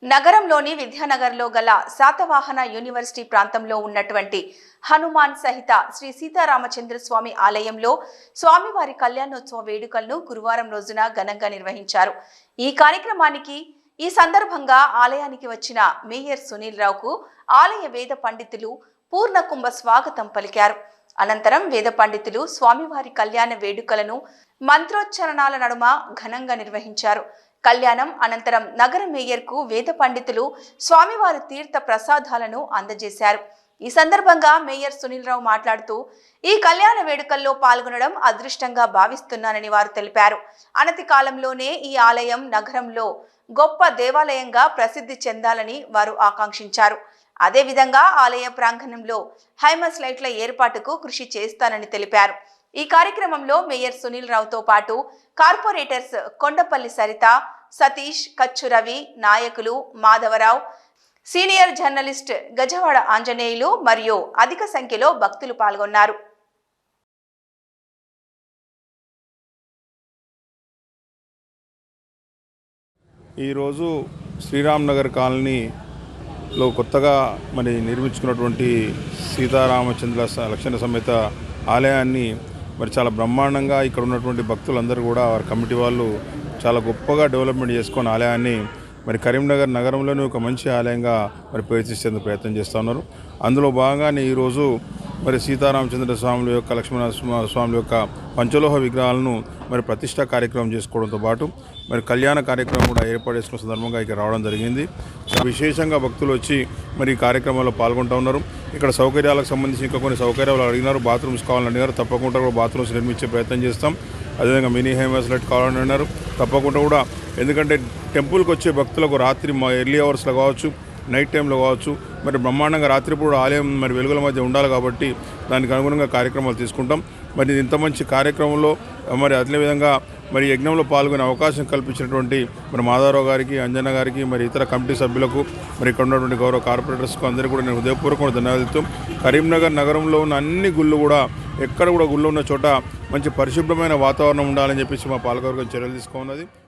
నగరంలోని విద్యానగర్లో గల శాతవాహన యూనివర్సిటీ ప్రాంతంలో ఉన్నటువంటి హనుమాన్ సహిత శ్రీ సీతారామచంద్ర స్వామి ఆలయంలో స్వామివారి కళ్యాణోత్సవ వేడుకలను గురువారం రోజున ఘనంగా నిర్వహించారు. ఈ కార్యక్రమానికి ఈ సందర్భంగా ఆలయానికి వచ్చిన మేయర్ సునీల్ రావుకు ఆలయ వేద పండితులు పూర్ణకుంభ స్వాగతం పలికారు. అనంతరం వేద పండితులు స్వామివారి కళ్యాణ వేడుకలను మంత్రోచ్చరణాల నడుమ ఘనంగా నిర్వహించారు. కళ్యాణం అనంతరం నగర మేయర్కు వేద పండితులు స్వామివారి తీర్థ ప్రసాదాలను అందజేశారు. ఈ సందర్భంగా మేయర్ సునీల్ రావు మాట్లాడుతూ ఈ కళ్యాణ వేడుకల్లో పాల్గొనడం అదృష్టంగా భావిస్తున్నానని వారు తెలిపారు. అనతి కాలంలోనే ఈ ఆలయం నగరంలో గొప్ప దేవాలయంగా ప్రసిద్ధి చెందాలని వారు ఆకాంక్షించారు. అదేవిధంగా ఆలయ ప్రాంగణంలో హైమస్ లైట్ల ఏర్పాటుకు కృషి చేస్తానని తెలిపారు. ఈ కార్యక్రమంలో మేయర్ సునీల్ రావుతో పాటు కార్పొరేటర్స్ కొండపల్లి సరిత, సతీష్, కచ్చు రవి, నాయకులు మాధవరావు, సీనియర్ జర్నలిస్ట్ గజవాడ ఆంజనేయులు మరియు అధిక సంఖ్యలో భక్తులు పాల్గొన్నారు. ఈరోజు శ్రీరామ్ నగర్ కాలనీలో కొత్తగా నిర్మించుకున్నటువంటి సీతారామచంద్ర లక్షణ సమేత ఆలయాన్ని చాలా బ్రహ్మాండంగా ఇక్కడ ఉన్నటువంటి భక్తులందరూ కూడా వారి కమిటీ వాళ్ళు చాలా గొప్పగా డెవలప్మెంట్ చేసుకొని ఆలయాన్ని కరీంనగర్ నగరంలోనే ఒక మంచి ఆలయంగా ప్రతిష్ఠించేందుకు ప్రయత్నం చేస్తూ ఉన్నారు. అందులో భాగంగానే ఈరోజు సీతారామచంద్ర స్వాముల యొక్క లక్ష్మణ స్వాముల యొక్క పంచలోహ విగ్రహాలను ప్రతిష్ఠా కార్యక్రమం చేసుకోవడంతో పాటు కళ్యాణ కార్యక్రమం కూడా ఏర్పాటు చేసుకున్న సందర్భంగా ఇక్కడ రావడం జరిగింది. విశేషంగా భక్తులు వచ్చి ఈ కార్యక్రమంలో పాల్గొంటూ ఉన్నారు. ఇక్కడ సౌకర్యాలకు సంబంధించి ఇంకా కొన్ని సౌకర్యాలు అడిగినారు. బాత్రూమ్స్ కావాలని అడిగినారు. తప్పకుండా కూడా బాత్రూమ్స్ నిర్మించే ప్రయత్నం చేస్తాం. అదేవిధంగా మినీ హైమస్ లైట్ కావాలని అన్నారు. తప్పకుండా కూడా, ఎందుకంటే టెంపుల్కి వచ్చే భక్తులకు రాత్రి ఎర్లీ అవర్స్లో కావచ్చు, నైట్ టైంలో కావచ్చు బ్రహ్మాండంగా రాత్రిపూట ఆలయం వెలుగుల మధ్య ఉండాలి కాబట్టి దానికి అనుగుణంగా కార్యక్రమాలు తీసుకుంటాం. ఇంత మంచి కార్యక్రమంలో అదేవిధంగా యజ్ఞంలో పాల్గొనే అవకాశం కల్పించినటువంటి మాధవరావు గారికి, అంజన్న గారికి, ఇతర కమిటీ సభ్యులకు, ఇక్కడ ఉన్నటువంటి గౌరవ కార్పొరేటర్స్కు అందరికీ కూడా నేను హృదయపూర్వకంగా ధన్యవాదాలు. కరీంనగర్ నగరంలో ఉన్న అన్ని గుళ్ళు కూడా ఎక్కడ కూడా గుళ్ళు ఉన్న చోట మంచి పరిశుభ్రమైన వాతావరణం ఉండాలని చెప్పేసి మా పాలకవర్గం చర్యలు తీసుకున్నది.